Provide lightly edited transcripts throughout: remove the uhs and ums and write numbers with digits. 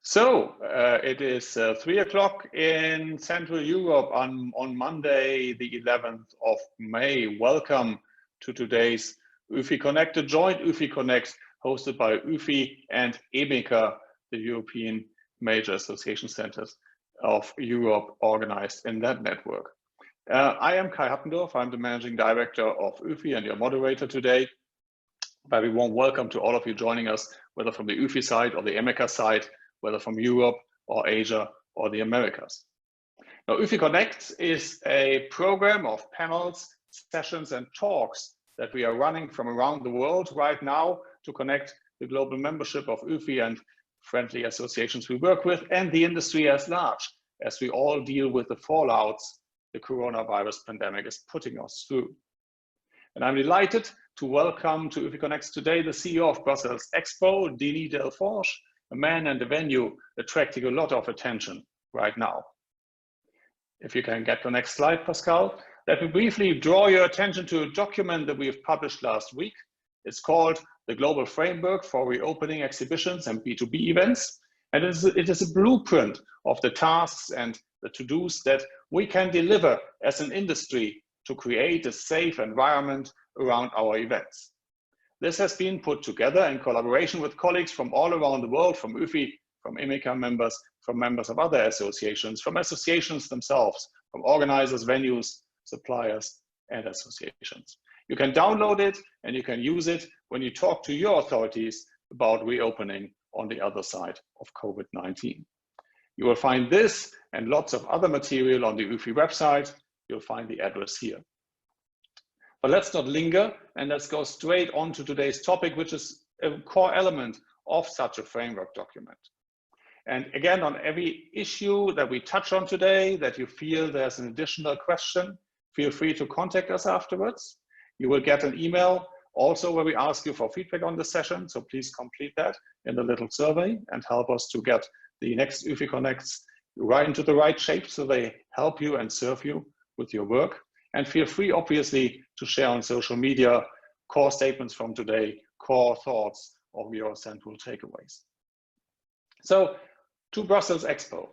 It is 3 o'clock in Central Europe on Monday, the 11th of May. Welcome to today's UFI Connect, a joint UFI Connect hosted by UFI and EMECA, the European Major Association Centers of Europe, organized in that network. I am Kai Hattendorf. I'm the Managing Director of UFI and your moderator today. Very warm welcome to all of you joining us, whether from the UFI side or the EMECA side, whether from Europe or Asia or the Americas. Now, UFI Connect is a program of panels, sessions, and talks that we are running from around the world right now to connect the global membership of UFI and friendly associations we work with and the industry as large, as we all deal with the fallouts the coronavirus pandemic is putting us through. And I'm delighted to welcome to UFI Connect today the CEO of Brussels Expo, Denis Delforge, a man and a venue attracting a lot of attention right now. If you can get the next slide, Pascal, let me briefly draw your attention to a document that we have published last week. It's called The Global Framework for Reopening Exhibitions and B2B Events. And it is a blueprint of the tasks and the to-dos that we can deliver as an industry to create a safe environment around our events. This has been put together in collaboration with colleagues from all around the world, from UFI, from EMECA members, from members of other associations, from associations themselves, from organizers, venues, suppliers, and associations. You can download it and you can use it when you talk to your authorities about reopening on the other side of COVID-19. You will find this and lots of other material on the UFI website. You'll find the address here. But let's not linger and let's go straight on to today's topic, which is a core element of such a framework document. And again, on every issue that we touch on today, that you feel there's an additional question, feel free to contact us afterwards. You will get an email also where we ask you for feedback on the session. So please complete that in the little survey and help us to get the next UFI Connects right into the right shape so they help you and serve you with your work. And feel free, obviously, to share on social media core statements from today, core thoughts of your central takeaways. So, to Brussels Expo.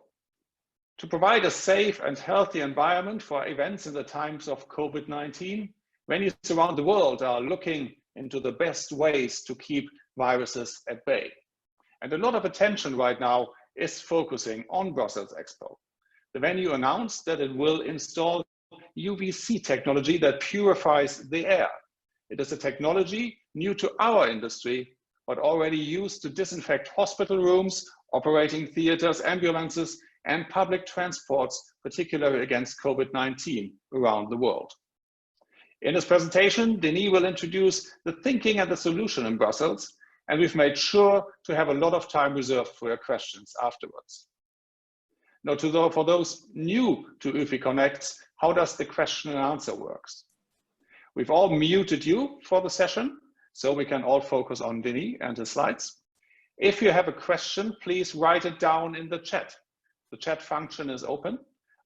To provide a safe and healthy environment for events in the times of COVID-19, venues around the world are looking into the best ways to keep viruses at bay. And a lot of attention right now is focusing on Brussels Expo. The venue announced that it will install UVC technology that purifies the air. It is a technology new to our industry, but already used to disinfect hospital rooms, operating theaters, ambulances, and public transports, particularly against COVID-19 around the world. In his presentation, Denis will introduce the thinking and the solution in Brussels, and we've made sure to have a lot of time reserved for your questions afterwards. Now, for those new to UFI Connects, how does the question and answer works? We've all muted you for the session, so we can all focus on Denis and his slides. If you have a question, please write it down in the chat. The chat function is open.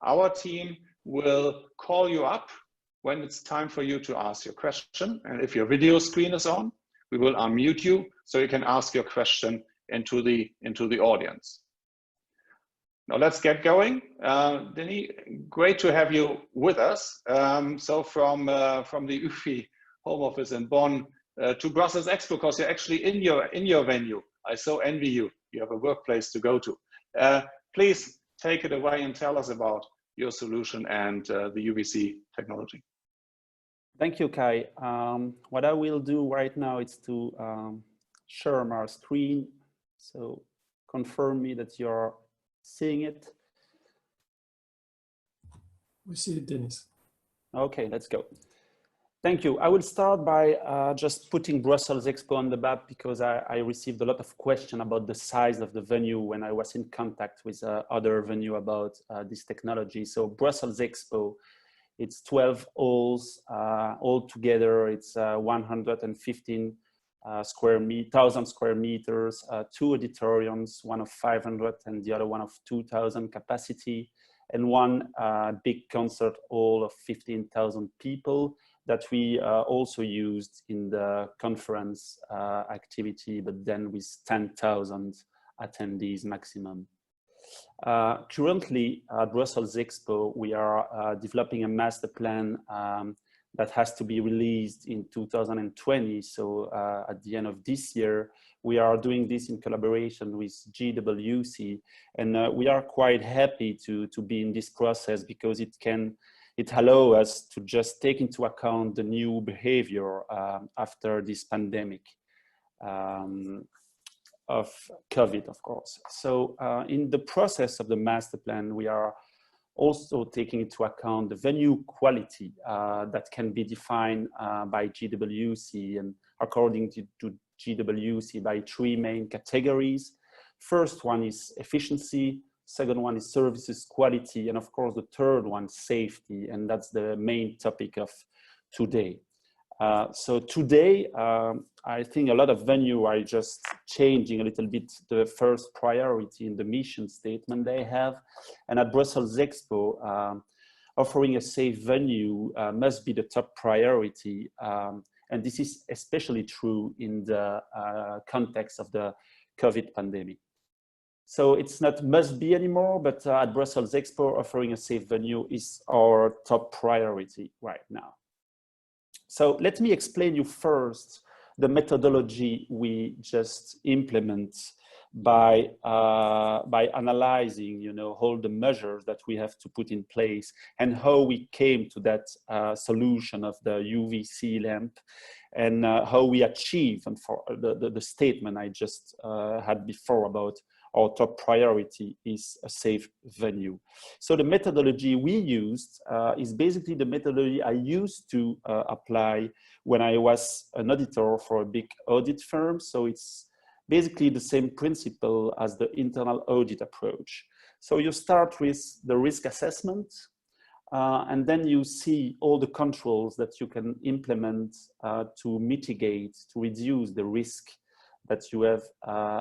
Our team will call you up when it's time for you to ask your question. And if your video screen is on, we will unmute you so you can ask your question into the audience. Now let's get going. Denis, great to have you with us. So from the UFI home office in Bonn to Brussels Expo, because you're actually in your venue. I so envy you. You have a workplace to go to. Please take it away and tell us about your solution and the UVC technology. Thank you, Kai. What I will do right now is to share my screen. So confirm me that you're seeing it. We see it, Denis. Okay, let's go. Thank you. I will start by just putting Brussels Expo on the map because I received a lot of questions about the size of the venue when I was in contact with other venue about this technology. So Brussels Expo, it's 12 halls all together. It's 115,000 square meters, 2 auditoriums, one of 500 and the other one of 2,000 capacity, and one big concert hall of 15,000 people that we also used in the conference activity, but then with 10,000 attendees maximum. Currently at Brussels Expo, we are developing a master plan that has to be released in 2020. So at the end of this year, we are doing this in collaboration with GWC, and we are quite happy to be in this process because it allows us to just take into account the new behavior after this pandemic of COVID, of course. So in the process of the master plan, we are also taking into account the venue quality that can be defined by GWC, and according to GWC by 3 main categories. First one is efficiency, second one is services quality, and of course the third one, safety, and that's the main topic of today. So today, I think a lot of venues are just changing a little bit the first priority in the mission statement they have. And at Brussels Expo, offering a safe venue must be the top priority. And this is especially true in the context of the COVID pandemic. So it's not must be anymore, but at Brussels Expo, offering a safe venue is our top priority right now. So let me explain you first the methodology we just implement by analyzing, all the measures that we have to put in place and how we came to that solution of the UVC lamp, and how we achieve and for the statement I just had before about our top priority is a safe venue. So the methodology we used is basically the methodology I used to apply when I was an auditor for a big audit firm. So it's basically the same principle as the internal audit approach. So you start with the risk assessment, and then you see all the controls that you can implement to mitigate, to reduce the risk that you have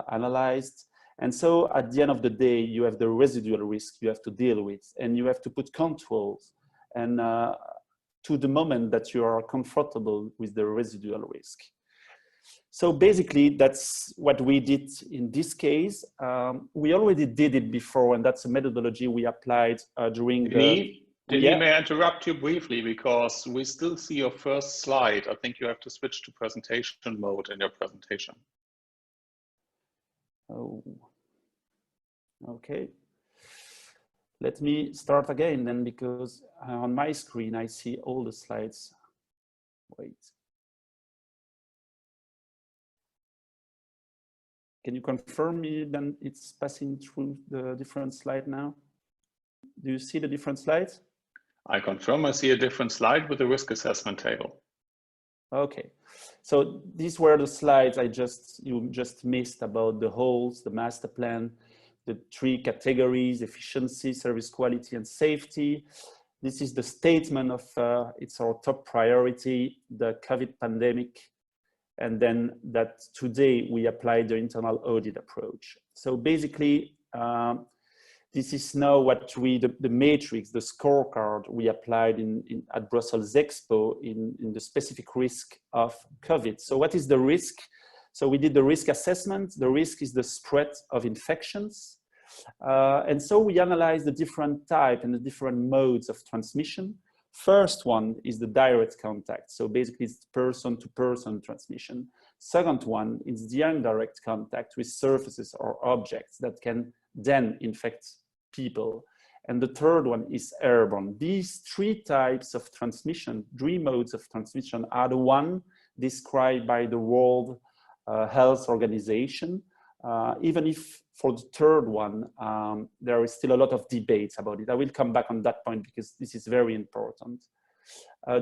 analyzed. And so at the end of the day, you have the residual risk you have to deal with, and you have to put controls and to the moment that you are comfortable with the residual risk. So basically, that's what we did in this case. We already did it before, and that's a methodology we applied during Denis, may I interrupt you briefly because we still see your first slide. I think you have to switch to presentation mode in your presentation. Oh, okay. Let me start again then, because on my screen I see all the slides. Wait. Can you confirm me then it's passing through the different slide now? Do you see the different slides? I confirm I see a different slide with the risk assessment table. Okay, so these were the slides you just missed about the holes, the master plan, the 3 categories: efficiency, service quality, and safety. This is the statement of it's our top priority, the COVID pandemic, and then that today we apply the internal audit approach. So basically, this is now what the matrix, the scorecard we applied at Brussels Expo in the specific risk of COVID. So what is the risk? So we did the risk assessment. The risk is the spread of infections. And so we analyzed the different type and the different modes of transmission. First one is the direct contact. So basically it's person-to-person transmission. Second one is the indirect contact with surfaces or objects that can then infect people. And the third one is airborne. These 3 types of transmission, 3 modes of transmission, are the one described by the World Health Organization. Even if for the third one, there is still a lot of debates about it. I will come back on that point because this is very important.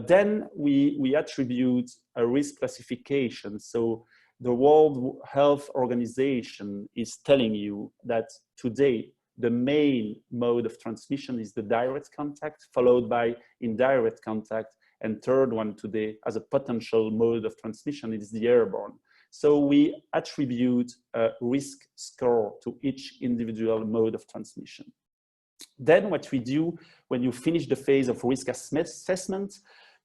Then we attribute a risk classification. So the World Health Organization is telling you that today, the main mode of transmission is the direct contact, followed by indirect contact, and third one today as a potential mode of transmission is the airborne. So we attribute a risk score to each individual mode of transmission. Then what we do when you finish the phase of risk assessment,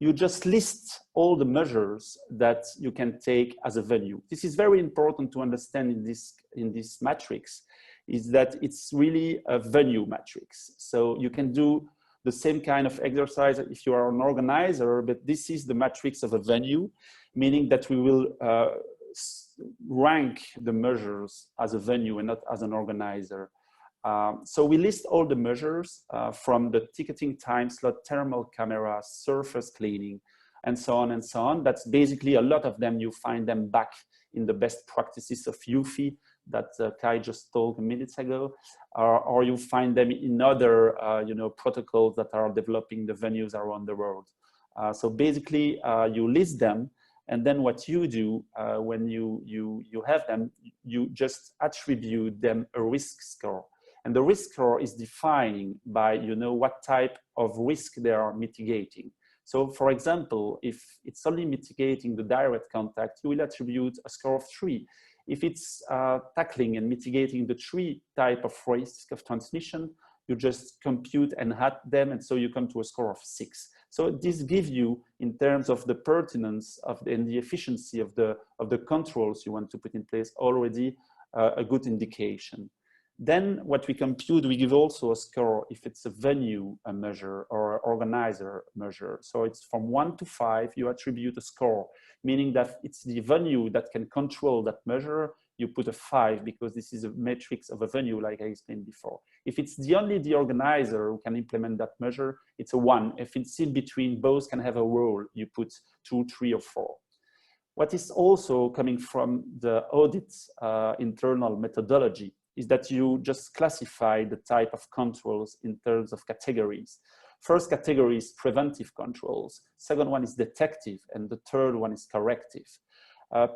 you just list all the measures that you can take as a venue. This is very important to understand in this matrix, is that it's really a venue matrix. So you can do the same kind of exercise if you are an organizer, but this is the matrix of a venue, meaning that we will rank the measures as a venue and not as an organizer. So we list all the measures from the ticketing time slot, thermal camera, surface cleaning, and so on and so on. That's basically a lot of them. You find them back in the best practices of UFI that Kai just told minutes ago, or you find them in other protocols that are developing the venues around the world. So basically, you list them, and then what you do when you have them, you just attribute them a risk score. And the risk score is defining by what type of risk they are mitigating. So for example, if it's only mitigating the direct contact, you will attribute a score of 3. If it's tackling and mitigating the 3 type of risk of transmission, you just compute and add them, and so you come to a score of 6. So this gives you, in terms of the pertinence and the efficiency of the controls you want to put in place, already a good indication. Then what we compute, we give also a score if it's a venue measure or organizer measure. So it's from 1 to 5, you attribute a score, meaning that it's the venue that can control that measure. You put a 5 because this is a matrix of a venue, like I explained before. If it's only the organizer who can implement that measure, it's a 1. If it's in between, both can have a role, you put 2, 3, or 4. What is also coming from the audit internal methodology is that you just classify the type of controls in terms of categories. First category is preventive controls. Second one is detective, and the third one is corrective.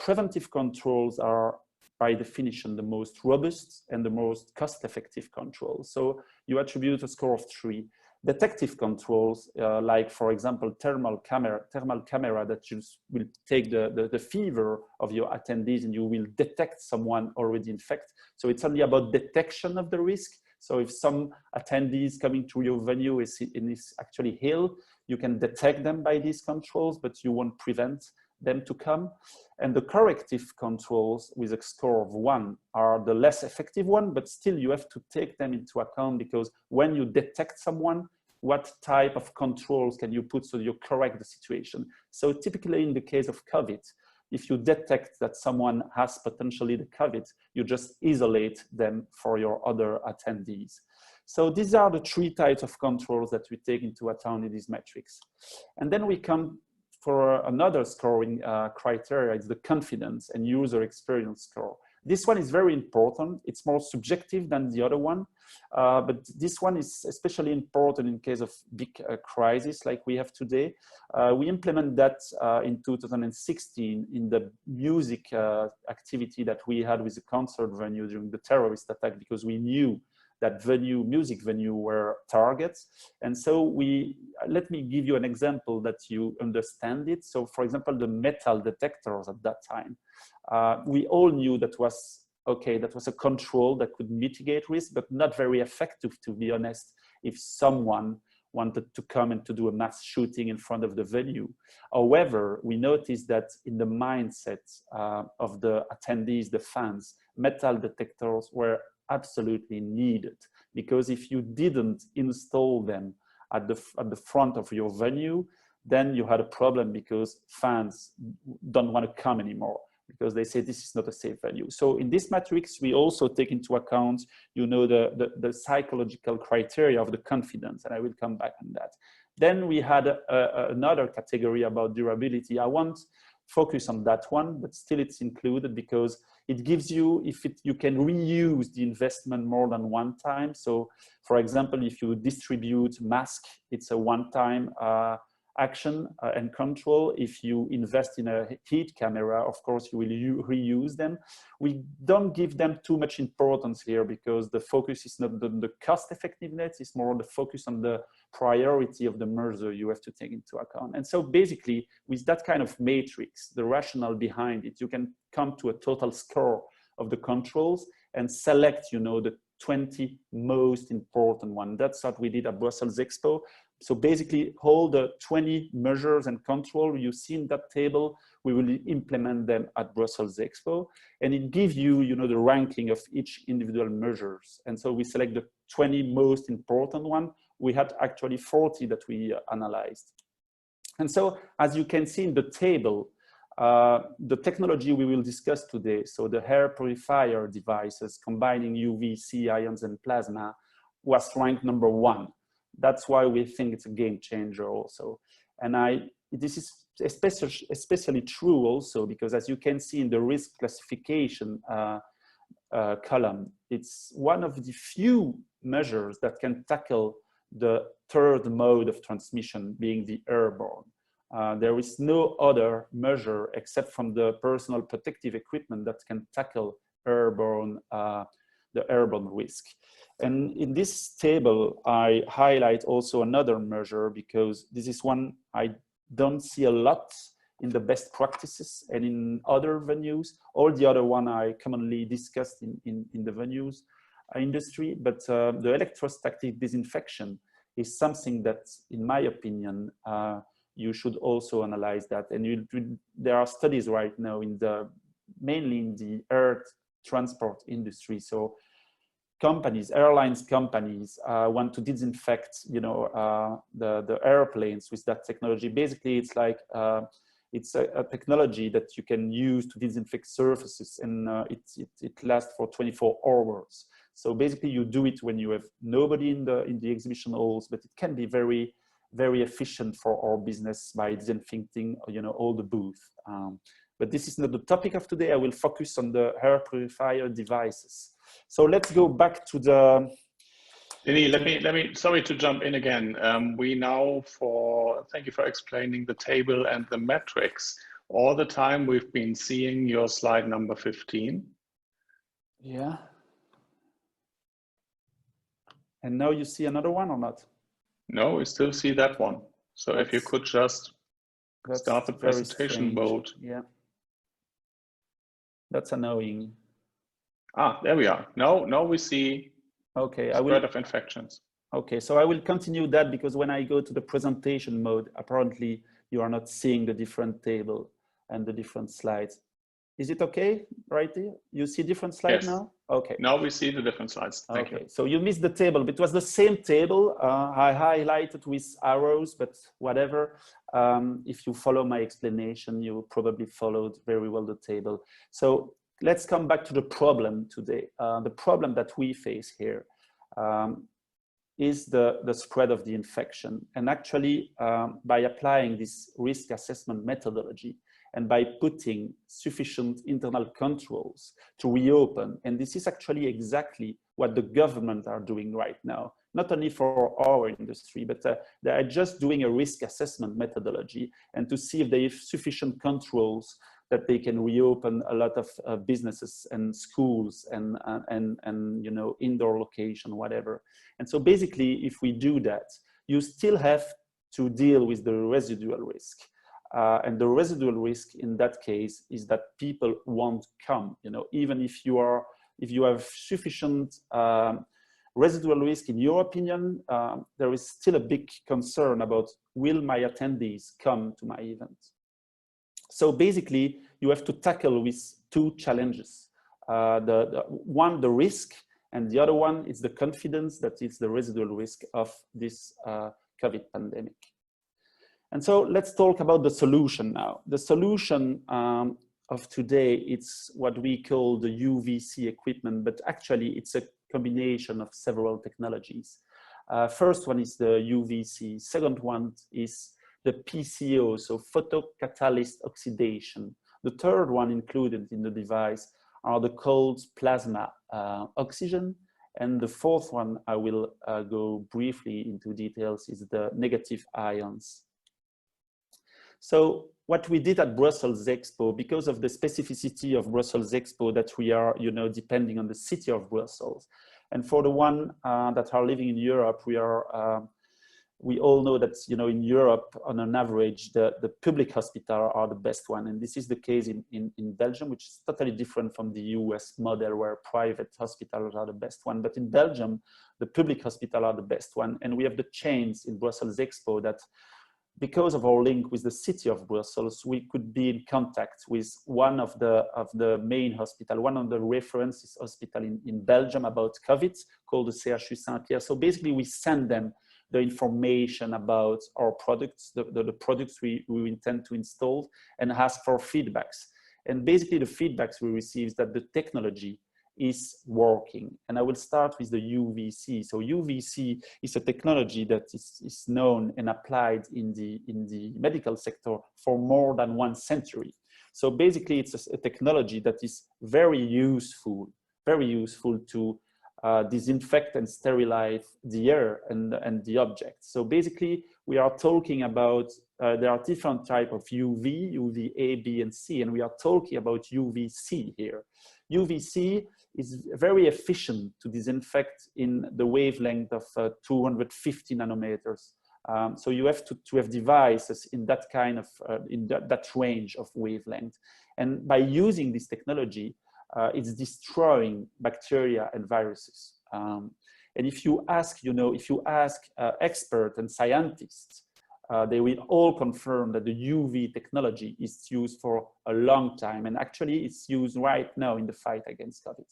Preventive controls are, by definition, the most robust and the most cost-effective controls. So you attribute a score of 3. Detective controls, like for example, thermal camera that you will take the fever of your attendees and you will detect someone already infected. So it's only about detection of the risk. So if some attendees coming to your venue is actually ill, you can detect them by these controls, but you won't prevent them to come. And the corrective controls with a score of 1 are the less effective one, but still you have to take them into account, because when you detect someone, what type of controls can you put so you correct the situation? So typically in the case of COVID, if you detect that someone has potentially the COVID, you just isolate them for your other attendees. So these are the 3 types of controls that we take into account in these metrics. And then we come for another scoring criteria. It's the confidence and user experience score. This one is very important. It's more subjective than the other one, but this one is especially important in case of big crisis like we have today. We implement that in 2016 in the music activity that we had with the concert venue during the terrorist attack, because we knew that music venue were targets. And so let me give you an example that you understand it. So for example, the metal detectors at that time, we all knew that was a control that could mitigate risk, but not very effective, to be honest, if someone wanted to come and to do a mass shooting in front of the venue. However, we noticed that in the mindset of the attendees, the fans, metal detectors were absolutely needed, because if you didn't install them at the front of your venue, then you had a problem, because fans don't want to come anymore because they say this is not a safe venue. So in this matrix, we also take into account, the psychological criteria of the confidence, and I will come back on that. Then we had another category about durability. I won't focus on that one, but still it's included because it gives you, you can reuse the investment more than one time. So for example, if you distribute mask, it's a one-time action and control. If you invest in a heat camera, of course, you will reuse them. We don't give them too much importance here, because the focus is not the cost effectiveness, it's more the focus on the priority of the measure you have to take into account. And so basically, with that kind of matrix, the rationale behind it, you can come to a total score of the controls and select, the 20 most important one. That's what we did at Brussels Expo. So basically all the 20 measures and control you see in that table, we will implement them at Brussels Expo, and it gives you, the ranking of each individual measures. And so we select the 20 most important one. We had actually 40 that we analyzed. And so as you can see in the table, the technology we will discuss today, so the air purifier devices combining UVC, ions, and plasma, was ranked #1. That's why we think it's a game changer also. And this is especially true also because, as you can see in the risk classification column, it's one of the few measures that can tackle the third mode of transmission, being the airborne. There is no other measure except from the personal protective equipment that can tackle airborne, the airborne risk. And in this table, I highlight also another measure because this is one I don't see a lot in the best practices and in other venues. All the other one I commonly discussed in the venues industry, but the electrostatic disinfection is something that, in my opinion, you should also analyze that. And there are studies right now mainly in the air transport industry. So airlines companies want to disinfect, the airplanes with that technology. Basically, it's like it's a technology that you can use to disinfect surfaces, and it lasts for 24 hours. So basically, you do it when you have nobody in the exhibition halls, but it can be very, very efficient for our business by disinfecting, all the booth. But this is not the topic of today. I will focus on the air purifier devices. So let's go back to the. Denis, let me. Sorry to jump in again. Thank you for explaining the table and the metrics. All the time we've been seeing your slide number 15. Yeah. And now you see another one or not? No, we still see that one. So if you could just start the presentation mode. Yeah. That's annoying. Ah, there we are. Now we see spread of infections. Okay, so I will continue that because when I go to the presentation mode, apparently you are not seeing the different table and the different slides. Is it okay right here? You see different slides now? Okay. Now we see the different slides. Thank you. So you missed the table, but it was the same table. I highlighted with arrows, but whatever. If you follow my explanation, you probably followed very well the table. So let's come back to the problem today. The problem that we face here is the spread of the infection. And actually, by applying this risk assessment methodology, and by putting sufficient internal controls to reopen. And this is actually exactly what the government are doing right now, not only for our industry, but they are just doing a risk assessment methodology and to see if they have sufficient controls that they can reopen a lot of businesses and schools and indoor location, whatever. And so basically, if we do that, you still have to deal with the residual risk. And the residual risk in that case is that people won't come, even if you have sufficient residual risk in your opinion, there is still a big concern about will my attendees come to my event? So basically you have to tackle with two challenges. One, the risk, and the other one is the confidence that it's the residual risk of this COVID pandemic. And so let's talk about the solution now. The solution of today, it's what we call the UVC equipment, but actually it's a combination of several technologies. First one is the UVC. Second one is the PCO, so photocatalyst oxidation. The third one included in the device are the cold plasma oxygen. And the fourth one, I will go briefly into details, is the negative ions. So what we did at Brussels Expo, because of the specificity of Brussels Expo that we are, depending on the city of Brussels. And for the one that are living in Europe, we are we all know that, you know, in Europe, on an average, the public hospitals are the best one. And this is the case in Belgium, which is totally different from the US model where private hospitals are the best one. But in Belgium, the public hospitals are the best one. And we have the chains in Brussels Expo that, because of our link with the city of Brussels, we could be in contact with one of the main hospital, one of the references hospital in Belgium about COVID, called the CHU Saint-Pierre. So basically we send them the information about our products, the products we intend to install, and ask for feedbacks. And basically the feedbacks we receive is that the technology is working. And I will start with the UVC. So UVC is a technology that is known and applied in the medical sector for more than 1 century. So basically it's a technology that is very useful to disinfect and sterilize the air and the objects. So basically we are talking about, there are different types of UV, UVA, B, and C, and we are talking about UVC here. UVC is very efficient to disinfect in the wavelength of 250 nanometers. So you have to have devices in that kind of, in that range of wavelength. And by using this technology, it's destroying bacteria and viruses. And if you ask, you know, if you ask experts and scientists, they will all confirm that the UV technology is used for a long time, and actually it's used right now in the fight against COVID.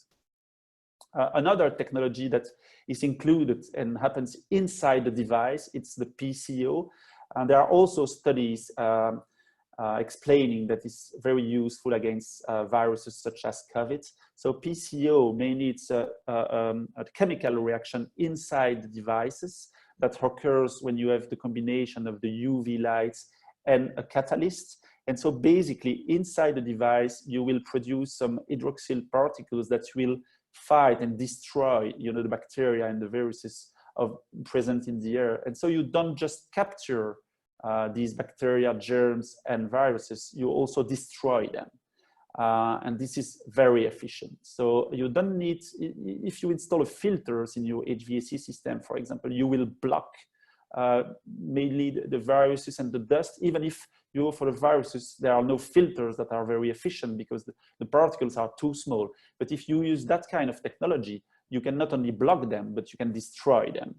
Another technology that is included and happens inside the device, it's the PCO. And there are also studies explaining that it's very useful against viruses such as COVID. So PCO mainly it's a chemical reaction inside the devices that occurs when you have the combination of the UV lights and a catalyst. And so basically inside the device, you will produce some hydroxyl particles that will fight and destroy, you know, the bacteria and the viruses present in the air. And so you don't just capture these bacteria, germs, and viruses, you also destroy them. And this is very efficient. So you don't need, if you install filters in your HVAC system, for example, you will block mainly the viruses and the dust, even if for the viruses, there are no filters that are very efficient because the particles are too small. But if you use that kind of technology, you can not only block them, but you can destroy them.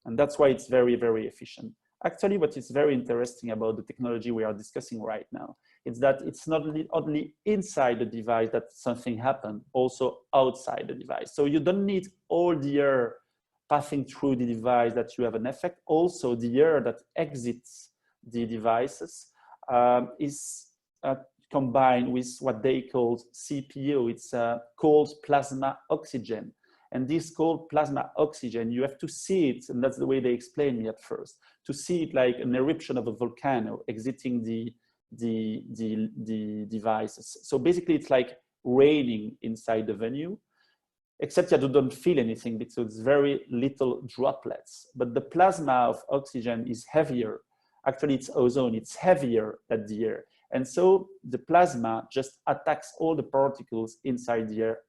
And that's why it's very, very efficient. Actually, what is very interesting about the technology we are discussing right now is that it's not only inside the device that something happens, also outside the device. So you don't need all the air passing through the device that you have an effect. Also, the air that exits the devices is combined with what they call CPO. It's cold plasma oxygen. And this cold plasma oxygen, you have to see it, and that's the way they explained me at first, to see it like an eruption of a volcano exiting the devices. So basically it's like raining inside the venue, except you don't feel anything because it's very little droplets. But the plasma of oxygen is heavier. Actually, it's ozone, it's heavier than the air. And so the plasma just attacks all the particles inside the air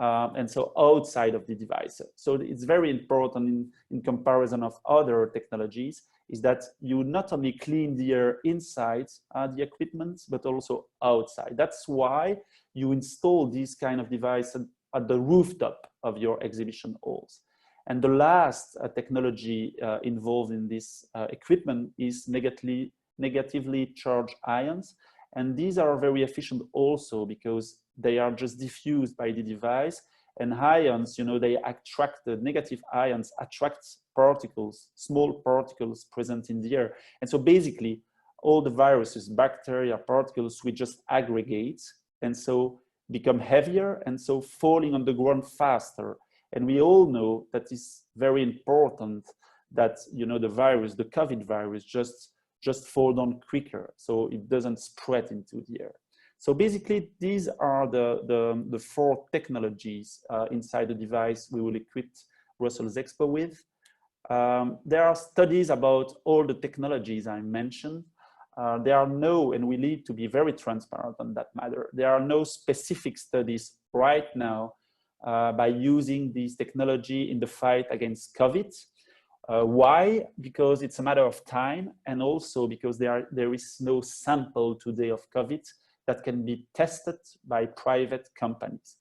and so outside of the device. So it's very important in comparison of other technologies is that you not only clean the air inside the equipment, but also outside. That's why you install these kind of devices at the rooftop of your exhibition halls. And the last technology involved in this equipment is negatively charged ions. And these are very efficient also because they are just diffused by the device, and ions, you know, they attract, the negative ions attract particles, small particles present in the air. And so basically all the viruses, bacteria, particles, we just aggregate and so become heavier and so falling on the ground faster. And we all know that it's very important that, you know, the virus, the COVID virus just fall down quicker so it doesn't spread into the air. So basically, these are the 4 technologies inside the device we will equip Brussels Expo with. There are studies about all the technologies I mentioned. There are no, and we need to be very transparent on that matter, there are no specific studies right now by using this technology in the fight against COVID. Why? Because it's a matter of time, and also because there is no sample today of COVID that can be tested by private companies.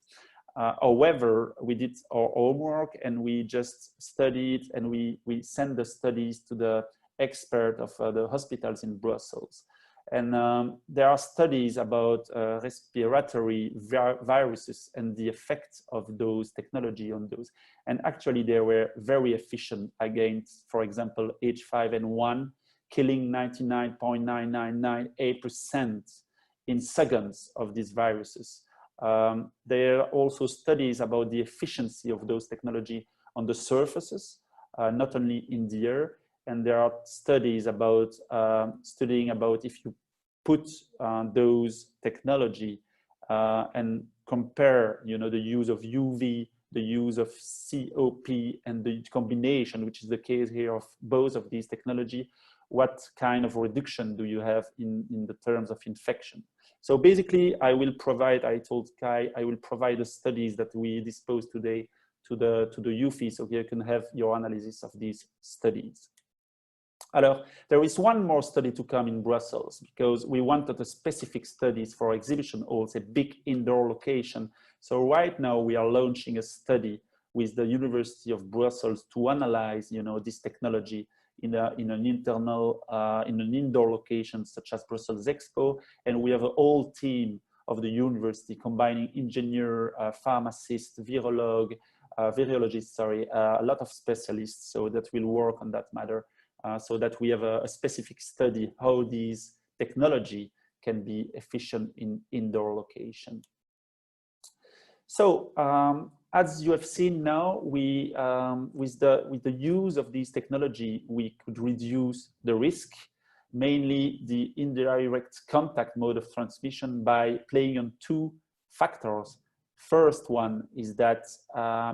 However, we did our homework and we just studied, and we sent the studies to the expert of the hospitals in Brussels. And there are studies about respiratory viruses and the effect of those technology on those. And actually they were very efficient against, for example, H5N1, killing 99.9998% in seconds of these viruses. There are also studies about the efficiency of those technology on the surfaces, not only in the air. And there are studies about studying about if you put those technology and compare, the use of UV, the use of COP, and the combination, which is the case here of both of these technology, what kind of reduction do you have in the terms of infection? So basically, I will provide, I told Kai, I will provide the studies that we dispose today to the UFI, so you can have your analysis of these studies. Alors, there is one more study to come in Brussels because we wanted a specific studies for exhibition halls, a big indoor location. So right now we are launching a study with the University of Brussels to analyze, this technology in an indoor location such as Brussels Expo, and we have a whole team of the university combining engineer, pharmacist, virologist, a lot of specialists, so that will work on that matter. So that we have a specific study how these technology can be efficient in indoor location. So as you have seen now, we with the use of these technology, we could reduce the risk, mainly the indirect contact mode of transmission, by playing on two factors. First one is that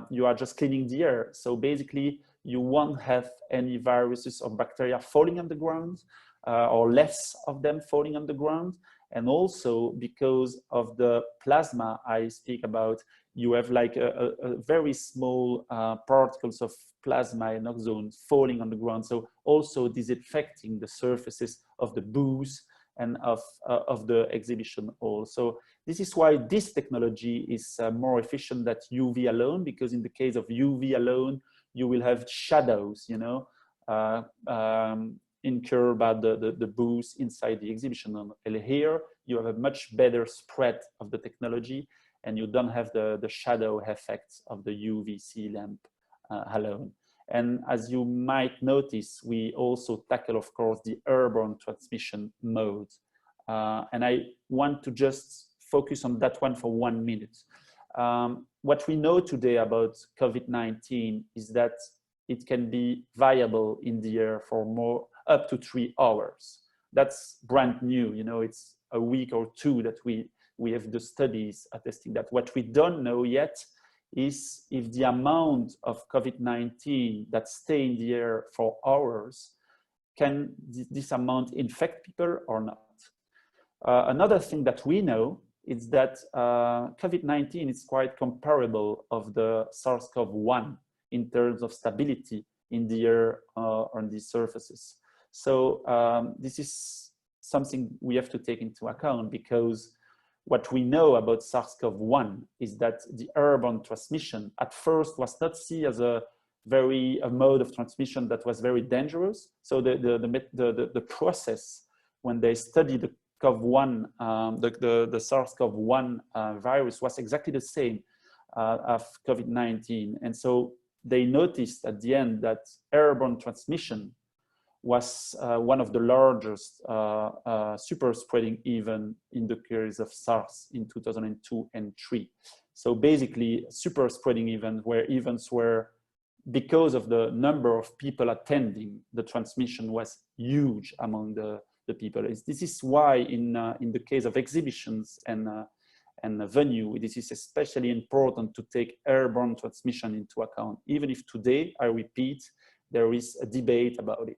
you are just cleaning the air. So basically, you won't have any viruses or bacteria falling on the ground, or less of them falling on the ground. And also because of the plasma I speak about, you have like a very small particles of plasma and oxone falling on the ground. So also disinfecting the surfaces of the booths and of the exhibition hall. So this is why this technology is more efficient than UV alone, because in the case of UV alone, you will have shadows, incurred by the booths inside the exhibition hall. And here, you have a much better spread of the technology, and you don't have the shadow effects of the UVC lamp alone. And as you might notice, we also tackle, of course, the airborne transmission mode. And I want to just focus on that one for 1 minute. What we know today about COVID-19 is that it can be viable in the air for up to 3 hours. That's brand new, it's a week or two that we have the studies attesting that. What we don't know yet is if the amount of COVID-19 that stay in the air for hours, can this amount infect people or not? Another thing that we know is that COVID-19 is quite comparable of the SARS-CoV-1 in terms of stability in the air on these surfaces. So this is something we have to take into account, because what we know about SARS-CoV-1 is that the airborne transmission at first was not seen as a mode of transmission that was very dangerous. So the process when they studied the CoV-1, the SARS-CoV-1 virus was exactly the same of COVID-19. And so they noticed at the end that airborne transmission was one of the largest super spreading event in the case of SARS in 2002 and 2003. So basically, super spreading event where events were, because of the number of people attending, the transmission was huge among the people. This is why in the case of exhibitions and venue, this is especially important to take airborne transmission into account, even if today, I repeat, there is a debate about it.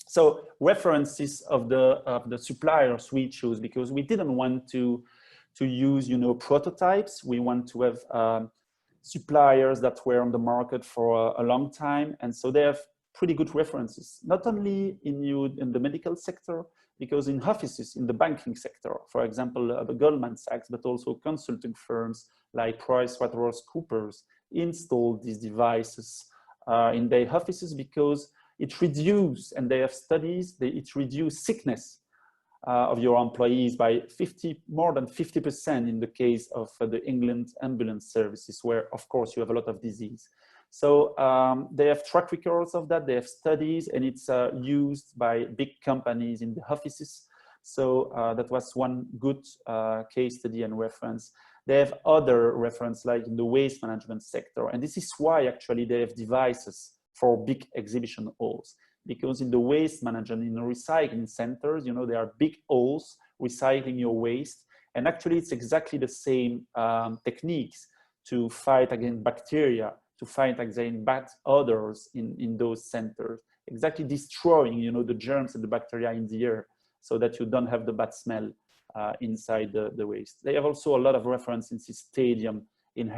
So references of the suppliers we choose, because we didn't want to use prototypes. We want to have suppliers that were on the market for a long time, and so they have pretty good references, not only in the medical sector, because in offices in the banking sector, for example, the Goldman Sachs, but also consulting firms like PricewaterhouseCoopers installed these devices in their offices because it reduces, and they have studies, it reduces sickness of your employees by more than 50% in the case of the England ambulance services, where of course you have a lot of disease. So they have track records of that, they have studies, and it's used by big companies in the offices. So that was one good case study and reference. They have other reference like in the waste management sector. And this is why actually they have devices for big exhibition halls. Because in the waste management, in the recycling centers, you know, there are big halls recycling your waste. And actually it's exactly the same techniques to fight against bacteria, to fight against bad odors in those centers, exactly destroying, you know, the germs and the bacteria in the air so that you don't have the bad smell inside the waste. They have also a lot of references in stadium, in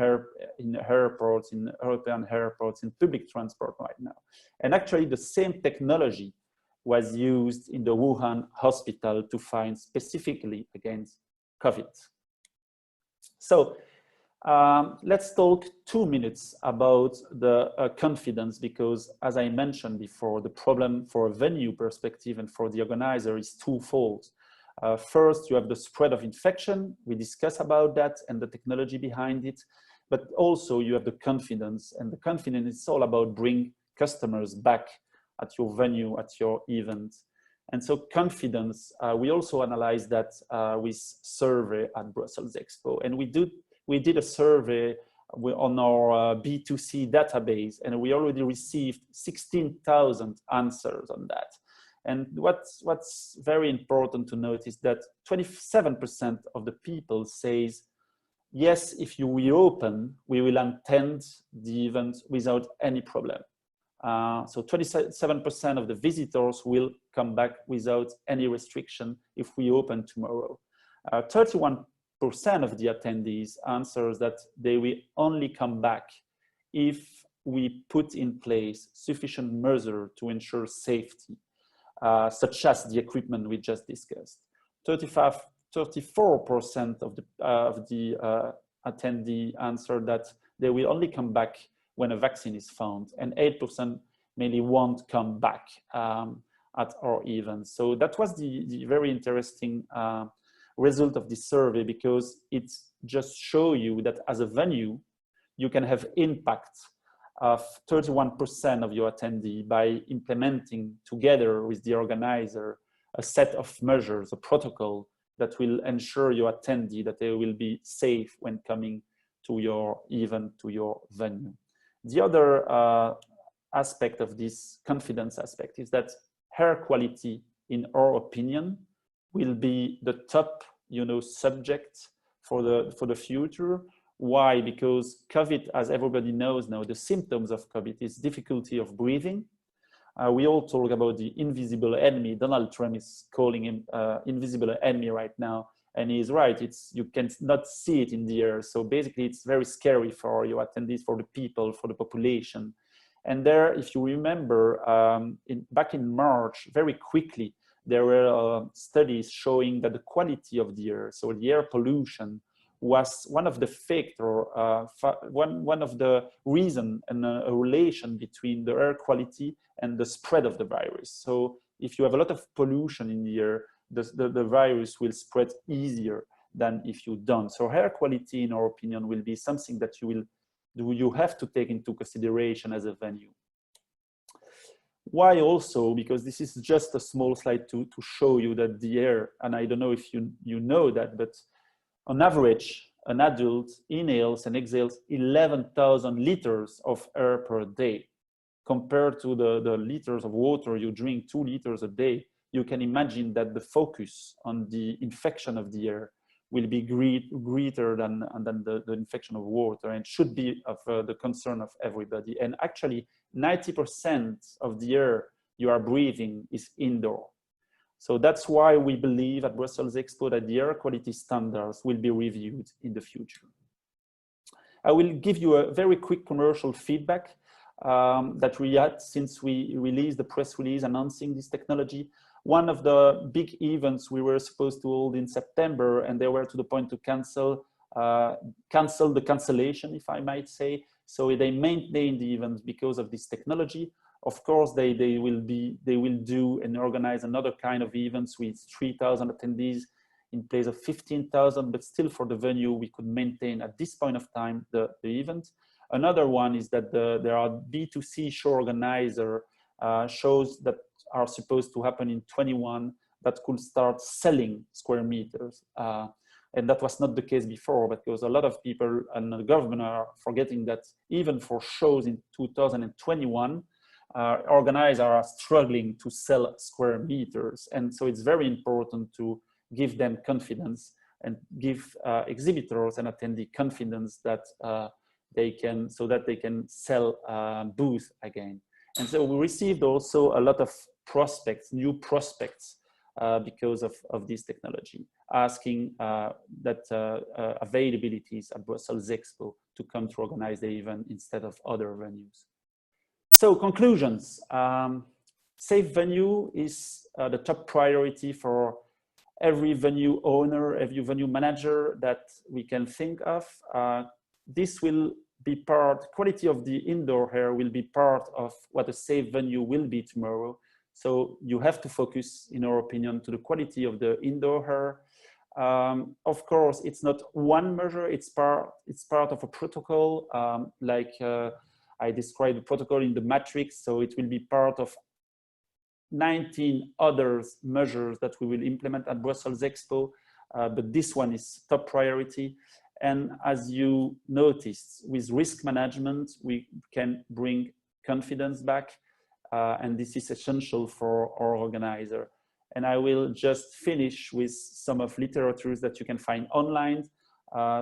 airports, in European airports, in public transport right now. And actually the same technology was used in the Wuhan hospital to find specifically against COVID. So let's talk 2 minutes about the confidence, because as I mentioned before, the problem for a venue perspective and for the organizer is twofold. First, you have the spread of infection. We discuss about that and the technology behind it, but also you have the confidence, and the confidence is all about bring customers back at your venue, at your event. And so confidence, we also analyze that with survey at Brussels Expo, and we did a survey on our B2C database, and we already received 16,000 answers on that. And what's very important to note is that 27% of the people says, yes, if you reopen, we will attend the event without any problem. So 27% of the visitors will come back without any restriction if we open tomorrow. 31% of the attendees answers that they will only come back if we put in place sufficient measures to ensure safety. Such as the equipment we just discussed. 34% of the attendee answered that they will only come back when a vaccine is found, and 8% mainly won't come back at our event. So that was the very interesting result of this survey, because it just shows you that as a venue, you can have impact of 31% of your attendee by implementing together with the organizer a set of measures, a protocol that will ensure your attendee that they will be safe when coming to your event, to your venue. The other aspect of this confidence aspect is that air quality, in our opinion, will be the top, you know, subject for the future. Why? Because COVID, as everybody knows now, the symptoms of COVID is difficulty of breathing. We all talk about the invisible enemy. Donald Trump is calling him invisible enemy right now, and he's right. You can not see it in the air. So basically, it's very scary for your attendees, for the people, for the population. And there, if you remember, back in March, very quickly, there were studies showing that the quality of the air, so the air pollution, was one of the factor, one of the reason and a relation between the air quality and the spread of the virus. So if you have a lot of pollution in the air, the virus will spread easier than if you don't. So air quality, in our opinion, will be something that you have to take into consideration as a venue. Why also? Because this is just a small slide to show you that the air, and I don't know if you know that, but on average, an adult inhales and exhales 11,000 liters of air per day. Compared to the liters of water you drink, 2 liters a day, you can imagine that the focus on the infection of the air will be greater than the infection of water, and should be of the concern of everybody. And actually, 90% of the air you are breathing is indoor. So that's why we believe at Brussels Expo that the air quality standards will be reviewed in the future. I will give you a very quick commercial feedback. that we had since we released the press release announcing this technology. One of the big events we were supposed to hold in September, and they were to the point to cancel the cancellation, if I might say. So they maintained the event because of this technology. Of course, they will do and organize another kind of events with 3,000 attendees in place of 15,000, but still for the venue, we could maintain at this point of time the event. Another one is that there are B2C show organizer shows that are supposed to happen in 21 that could start selling square meters. And that was not the case before, because a lot of people and the government are forgetting that even for shows in 2021, organizers are struggling to sell square meters. And so it's very important to give them confidence and give exhibitors and attendee confidence that they can sell booth again. And so we received also a lot of prospects, new prospects, because of this technology, asking that availabilities at Brussels Expo to come to organize the event instead of other venues. So conclusions, safe venue is the top priority for every venue owner, every venue manager that we can think of. This will be quality of the indoor air will be part of what a safe venue will be tomorrow. So you have to focus, in our opinion, to the quality of the indoor air. Of course, it's not one measure, it's part of a protocol, I described the protocol in the matrix, so it will be part of 19 other measures that we will implement at Brussels Expo, but this one is top priority. And as you noticed, with risk management, we can bring confidence back, and this is essential for our organizer. And I will just finish with some of literatures that you can find online,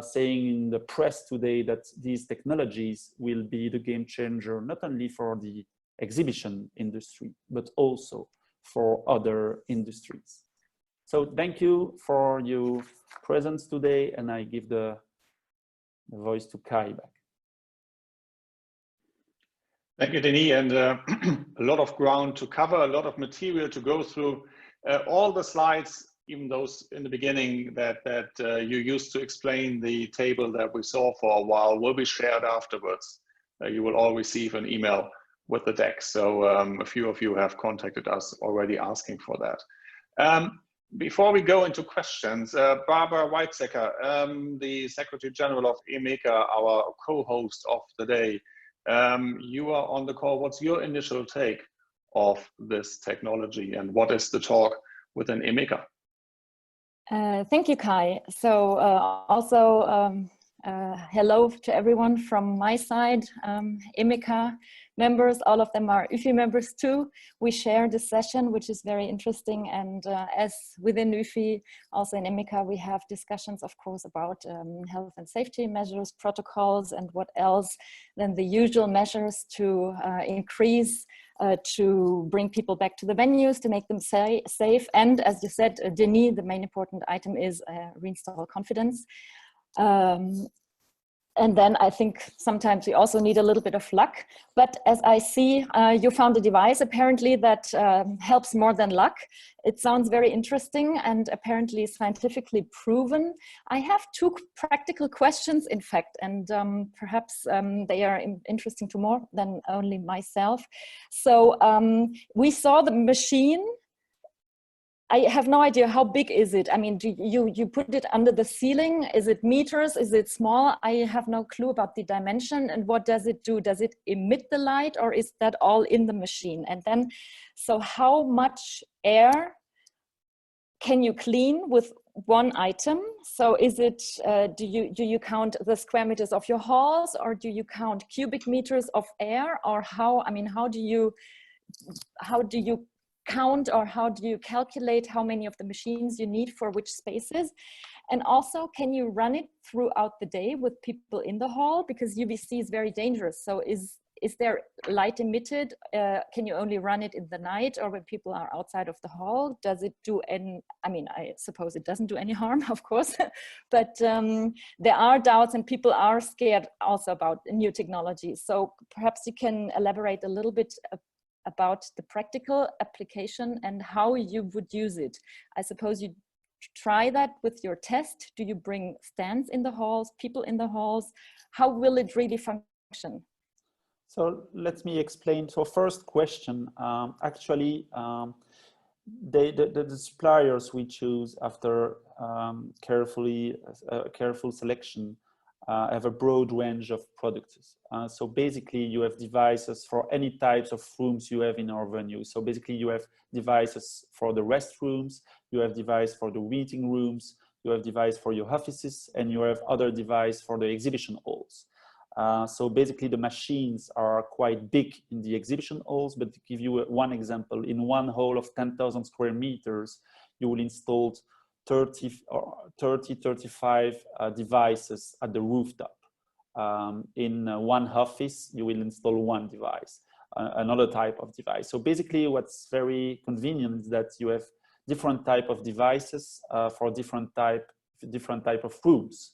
saying in the press today that these technologies will be the game changer, not only for the exhibition industry, but also for other industries. So thank you for your presence today, and I give the voice to Kai back. Thank you, Denis, and a lot of ground to cover, a lot of material to go through. All the slides, even those in the beginning that you used to explain the table that we saw for a while, will be shared afterwards. You will all receive an email with the deck. So a few of you have contacted us already asking for that. Before we go into questions, Barbara Weizsäcker, the Secretary General of EMECA, our co-host of the day, you are on the call. What's your initial take of this technology, and what is the talk within EMECA? Thank you, Kai. So also hello to everyone from my side. EMECA members, all of them are UFI members too. We share this session, which is very interesting. And as within UFI, also in EMECA, we have discussions, of course, about health and safety measures, protocols, and what else than the usual measures to increase, to bring people back to the venues, to make them safe. And as you said, Denis, the main important item is reinstall confidence. And then I think sometimes we also need a little bit of luck. But as I see, you found a device apparently that helps more than luck. It sounds very interesting and apparently scientifically proven. I have two practical questions, in fact, and perhaps they are interesting to more than only myself. So we saw the machine. I have no idea how big is it. I mean, do you put it under the ceiling? Is it meters? Is it small? I have no clue about the dimension. And what does it do? Does it emit the light, or is that all in the machine? And then, so how much air can you clean with one item? So is it, do you count the square meters of your halls, or do you count cubic meters of air, or how, I mean, how do you count, or how do you calculate how many of the machines you need for which spaces? And also, can you run it throughout the day with people in the hall? Because UVC is very dangerous. So is there light emitted? Can you only run it in the night or when people are outside of the hall? Does it do any, I mean, I suppose it doesn't do any harm, of course, but there are doubts and people are scared also about new technology. So perhaps you can elaborate a little bit about the practical application and how you would use it. I suppose you try that with your test. Do you bring stands in the halls, people in the halls? How will it really function? So let me explain. So first question, actually, the suppliers we choose after careful selection have a broad range of products. So basically you have devices for any types of rooms you have in our venue. So basically you have devices for the restrooms, you have device for the meeting rooms, you have device for your offices, and you have other device for the exhibition halls. So basically the machines are quite big in the exhibition halls, but to give you one example, in one hall of 10,000 square meters, you will install 35 devices at the rooftop. In one office, you will install one device, another type of device. So basically what's very convenient is that you have different type of devices for different type of rooms.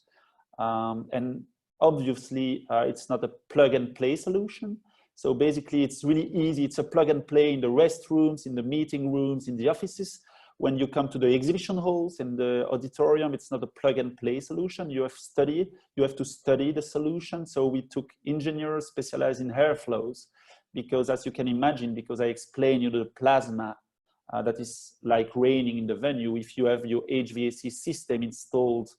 And obviously, it's not a plug and play solution. So basically it's really easy. It's a plug and play in the restrooms, in the meeting rooms, in the offices. When you come to the exhibition halls and the auditorium, it's not a plug and play solution. You have to study the solution. So we took engineers specialized in airflows, because as you can imagine, because I explained you the plasma that is like raining in the venue. If you have your HVAC system installed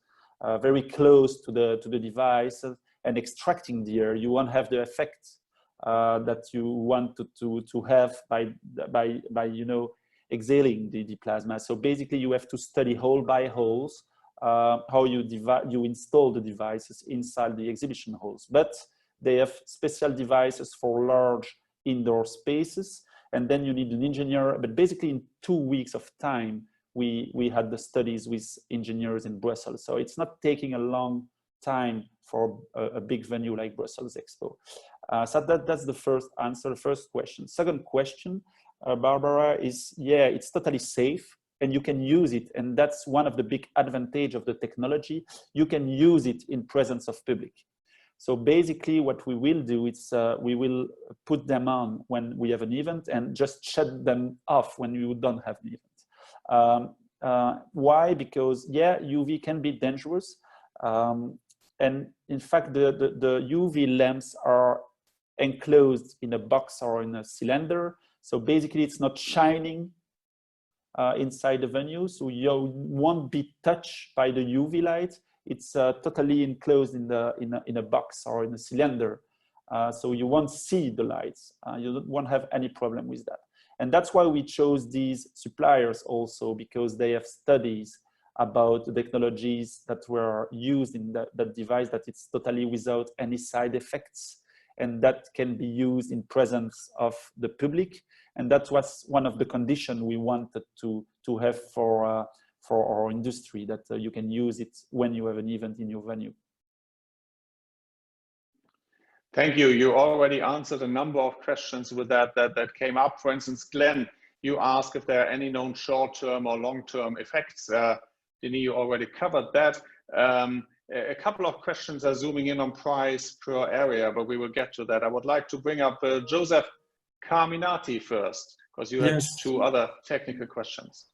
very close to the device and extracting the air, you won't have the effect that you want to have by exhaling the plasma. So basically you have to study hole by holes how you install the devices inside the exhibition halls. But they have special devices for large indoor spaces, and then you need an engineer. But basically in 2 weeks of time, we had the studies with engineers in Brussels. So it's not taking a long time for a big venue like Brussels Expo. So that's the first answer, first question. Second question, Barbara, is yeah, it's totally safe and you can use it. And that's one of the big advantage of the technology. You can use it in presence of public. So basically what we will do is we will put them on when we have an event and just shut them off when you don't have an event. Why? Because yeah, UV can be dangerous. And in fact, the UV lamps are enclosed in a box or in a cylinder. So basically it's not shining inside the venue. So you won't be touched by the UV light. It's totally enclosed in a box or in a cylinder. So you won't see the lights. You won't have any problem with that. And that's why we chose these suppliers also, because they have studies about the technologies that were used in that device, that it's totally without any side effects, and that can be used in presence of the public. And that was one of the conditions we wanted to have for our industry, that you can use it when you have an event in your venue. Thank you. You already answered a number of questions with that came up. For instance, Glenn, you asked if there are any known short-term or long-term effects. Denis, you already covered that. A couple of questions are zooming in on price per area, but we will get to that. I would like to bring up Joseph Carminati first, because you had two other technical questions.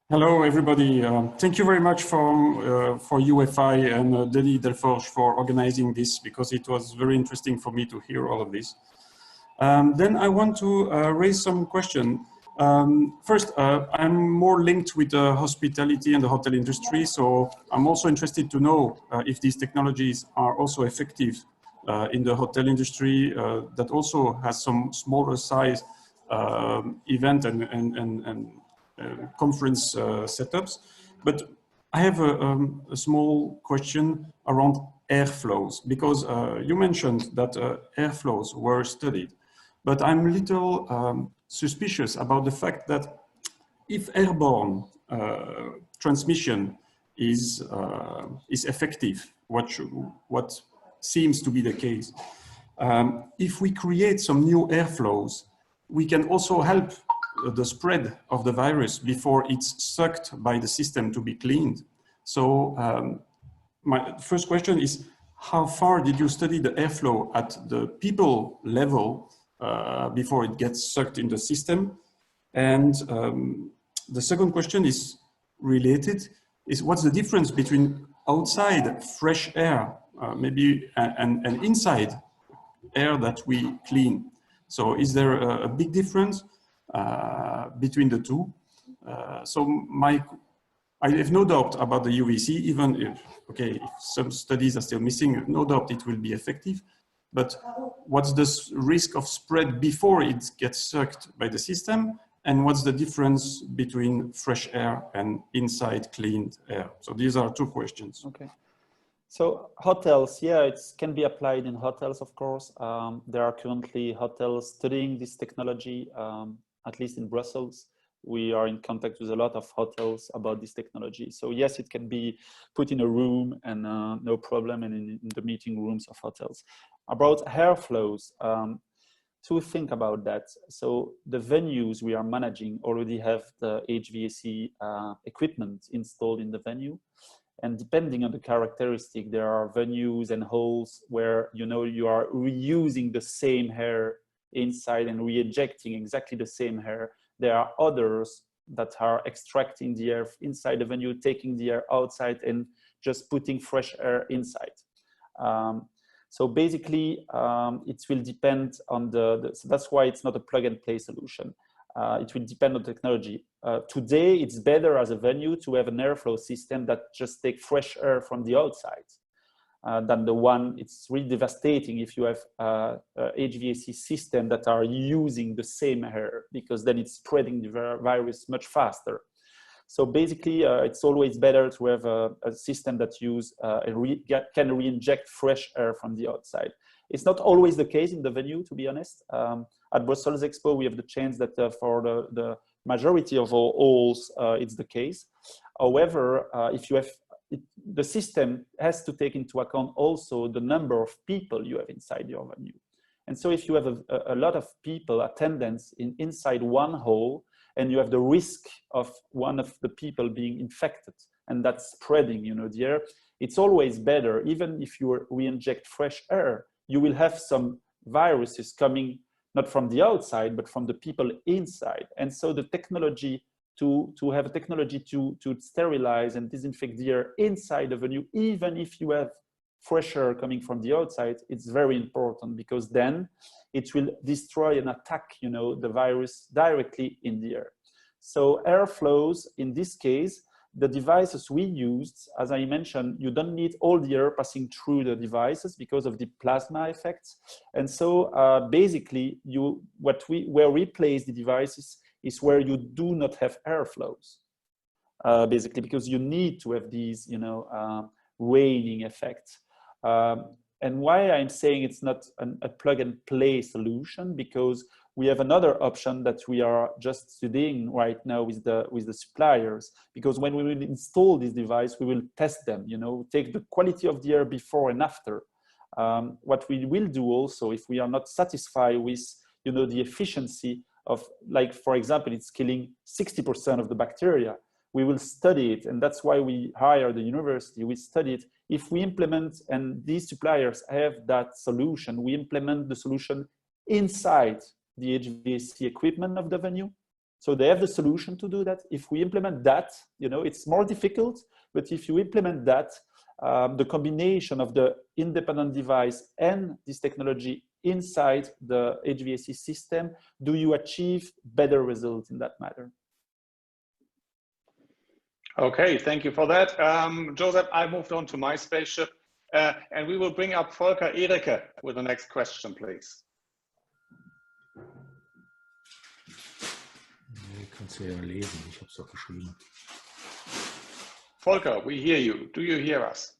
Hello, everybody. Thank you very much for UFI and Denis Delforge for organizing this, because it was very interesting for me to hear all of this. Then I want to raise some question. First, I'm more linked with the hospitality and the hotel industry, so I'm also interested to know if these technologies are also effective in the hotel industry that also has some smaller size event and conference setups. But I have a small question around airflows, because you mentioned that airflows were studied, but I'm a little suspicious about the fact that if airborne transmission is effective, what seems to be the case, If we create some new airflows, we can also help the spread of the virus before it's sucked by the system to be cleaned. So my first question is, how far did you study the airflow at the people level before it gets sucked in the system? And the second question is related, is what's the difference between outside fresh air, maybe, and inside air that we clean? So is there a big difference between the two? I have no doubt about the UVC, even if, okay, if some studies are still missing, no doubt it will be effective. But what's the risk of spread before it gets sucked by the system? And what's the difference between fresh air and inside cleaned air? So these are two questions. Okay. So hotels, yeah, it can be applied in hotels, of course. There are currently hotels studying this technology, at least in Brussels. We are in contact with a lot of hotels about this technology. So yes, it can be put in a room and no problem, and in the meeting rooms of hotels. About airflows, to think about that. So the venues we are managing already have the HVAC equipment installed in the venue. And depending on the characteristic, there are venues and halls where, you know, you are reusing the same air inside and re-ejecting exactly the same air. There are others that are extracting the air inside the venue, taking the air outside and just putting fresh air inside. So basically, it will depend on so that's why it's not a plug and play solution. It will depend on technology. Today, it's better as a venue to have an airflow system that just takes fresh air from the outside than the one. It's really devastating if you have HVAC system that are using the same air, because then it's spreading the virus much faster. So basically, it's always better to have a system that can re-inject fresh air from the outside. It's not always the case in the venue, to be honest. At Brussels Expo, we have the chance that for the majority of all halls, it's the case. However, if you have, the system has to take into account also the number of people you have inside your venue. And so if you have a lot of people, attendance inside one hall, and you have the risk of one of the people being infected, and that's spreading, you know, the air, it's always better, even if you re-inject fresh air, you will have some viruses coming not from the outside, but from the people inside. And so the technology to have a technology to sterilize and disinfect the air inside the venue, even if you have fresh air coming from the outside, it's very important, because then it will destroy and attack, you know, the virus directly in the air. So airflows, in this case, the devices we used, as I mentioned, you don't need all the air passing through the devices because of the plasma effects. And so basically, where we place the devices is where you do not have airflows, basically, because you need to have these, you know, waning effects. And why I'm saying it's not a plug and play solution, because we have another option that we are just studying right now with the suppliers, because when we will install this device, we will test them, you know, take the quality of the air before and after. What we will do also, if we are not satisfied with, you know, the efficiency of, like, for example, it's killing 60% of the bacteria, we will study it. And that's why we hire the university. We study it. If we implement, and these suppliers have that solution, we implement the solution inside the HVAC equipment of the venue. So they have the solution to do that. If we implement that, you know, it's more difficult, but if you implement that, the combination of the independent device and this technology inside the HVAC system, do you achieve better results in that matter? Okay, thank you for that. Joseph, I moved on to my spaceship, and we will bring up Volker Ericke with the next question, please. Kannst du ja lesen, ich habe es doch geschrieben. Volker, we hear you. Do you hear us?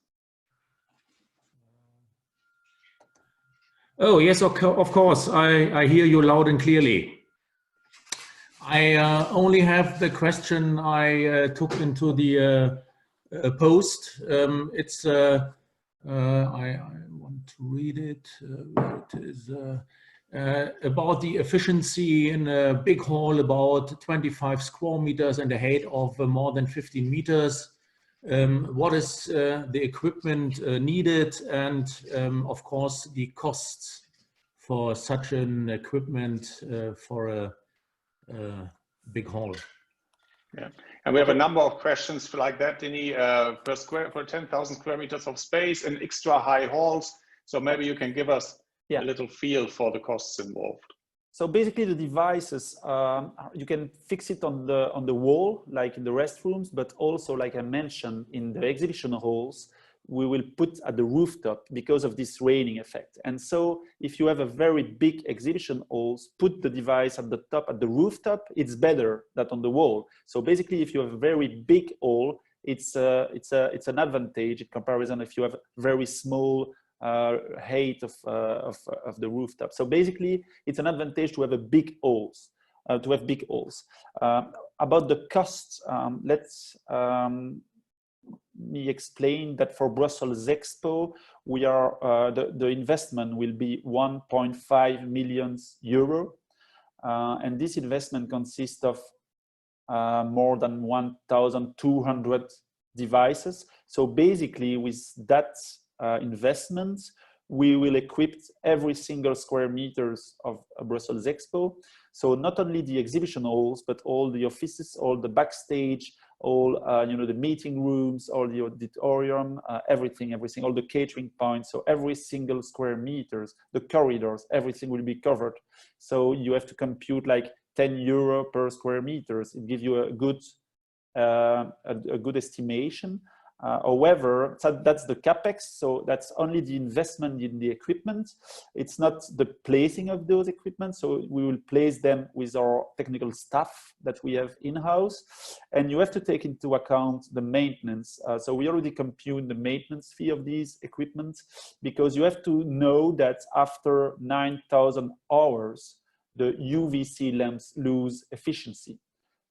Oh, yes, of course. I hear you loud and clearly. I only have the question I took into the post. It's I want to read it. Where it is. About the efficiency in a big hall, about 25 square meters and a height of more than 15 meters. What is the equipment needed, and of course the costs for such an equipment for a big hall? Yeah, and we have a number of questions like that, Denis, for 10,000 square meters of space and extra high halls. So maybe you can give us a little feel for the costs involved. So basically the devices, you can fix it on the wall, like in the restrooms, but also, like I mentioned, in the exhibition halls, we will put at the rooftop because of this raining effect. And so if you have a very big exhibition halls, put the device at the top, at the rooftop, it's better than on the wall. So basically, if you have a very big hall, it's an advantage in comparison if you have very small height of the rooftop. So basically, it's an advantage to have a big halls, about the costs, let's me explain that for Brussels Expo, we are the investment will be 1.5 million euro, and this investment consists of more than 1,200 devices. So basically, with that investment, we will equip every single square meters of Brussels Expo. So not only the exhibition halls, but all the offices, all the backstage, all the meeting rooms, all the auditorium, everything, all the catering points. So every single square meters, the corridors, everything will be covered. So you have to compute like 10 euro per square meters. It gives you a good estimation. However, so that's the capex, so that's only the investment in the equipment. It's not the placing of those equipment, so we will place them with our technical staff that we have in-house, and you have to take into account the maintenance. So we already compute the maintenance fee of these equipment, because you have to know that after 9,000 hours, the UVC lamps lose efficiency.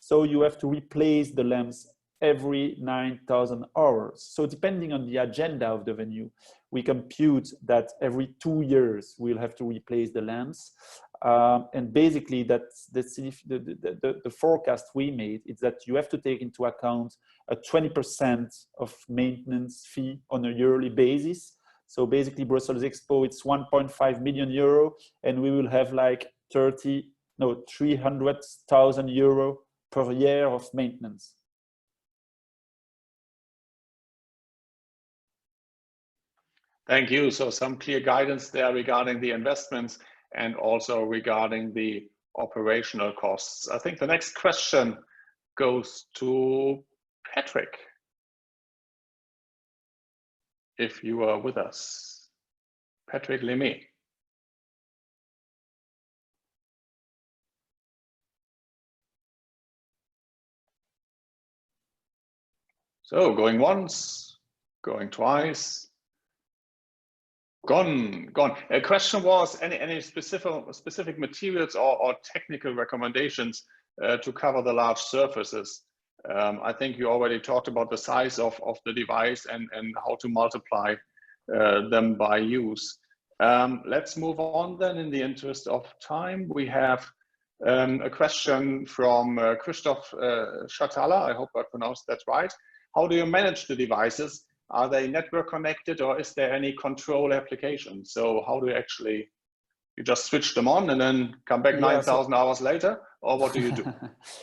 So you have to replace the lamps every 9,000 hours. So depending on the agenda of the venue, we compute that every 2 years we'll have to replace the lamps. And basically that's the forecast we made is that you have to take into account a 20% of maintenance fee on a yearly basis. So basically Brussels Expo, it's 1.5 million euro, and we will have like 300,000 euro per year of maintenance. Thank you. So some clear guidance there regarding the investments and also regarding the operational costs. I think the next question goes to Patrick, if you are with us. Patrick Lemay. So going once, going twice. Gone. A question was any specific materials or technical recommendations to cover the large surfaces. I think you already talked about the size of the device and how to multiply them by use. Let's move on then in the interest of time. We have a question from Christoph Schatala. I hope I pronounced that right. How do you manage the devices? Are they network connected, or is there any control application? So how do you just switch them on and then come back 9,000 hours later, or what do you do?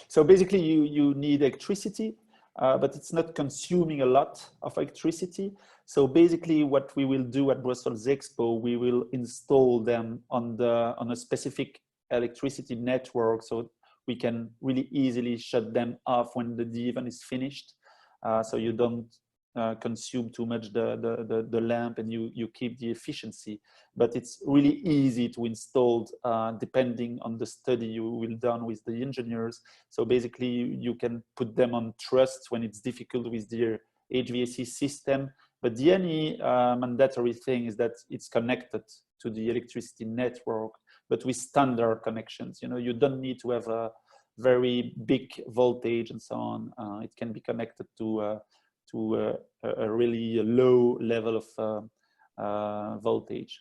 So basically you need electricity, but it's not consuming a lot of electricity. So basically what we will do at Brussels Expo, we will install them on a specific electricity network, so we can really easily shut them off when the event is finished. So you don't consume too much the lamp, and you keep the efficiency. But it's really easy to install depending on the study you will done with the engineers. So basically you can put them on trust when it's difficult with their HVAC system. But the only mandatory thing is that it's connected to the electricity network, but with standard connections. You don't need to have a very big voltage and so on. It can be connected to a really low level voltage.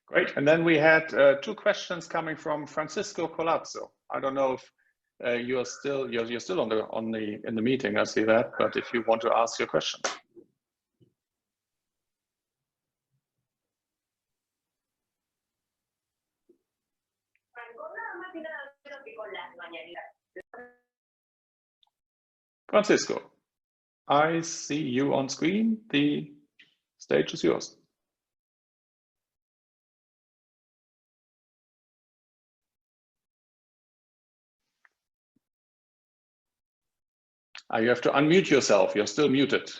Great. And then we had two questions coming from Francisco Colazzo. I don't know if you're still in the meeting. I see that, but if you want to ask your question. Francisco, I see you on screen. The stage is yours. You have to unmute yourself. You're still muted.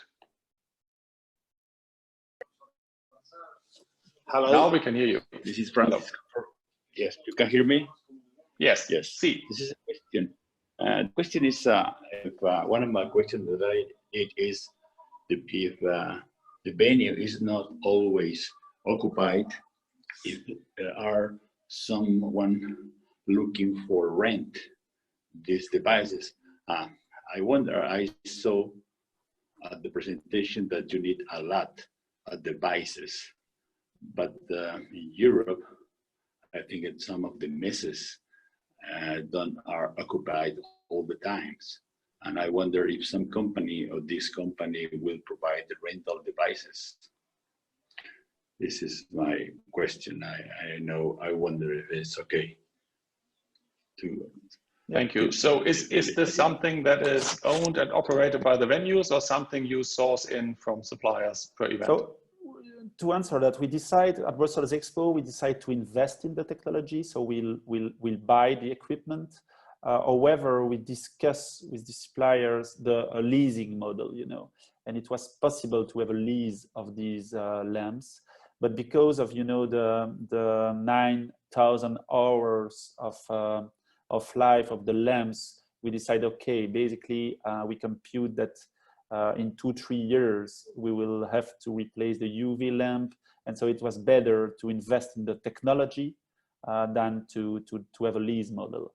Hello. Now we can hear you. This is Francisco. Yes, you can hear me? Yes. Yes. See. This is a question. The question is, one of my questions today, it is if the venue is not always occupied, if there are someone looking for rent these devices. I wonder, I saw at the presentation that you need a lot of devices, but in Europe, I think that some of the messes are occupied all the times. And I wonder if some company or this company will provide the rental devices. This is my question. I wonder if it's okay to. Thank you. So is this something that is owned and operated by the venues or something you source in from suppliers per event? So to answer that, we decide at Brussels Expo, we decide to invest in the technology. So we'll buy the equipment. However, we discuss with the suppliers a leasing model, and it was possible to have a lease of these lamps. But because of, the 9,000 hours of life of the lamps, we decide, okay, basically we compute that in 2-3 years, we will have to replace the UV lamp. And so it was better to invest in the technology than to have a lease model.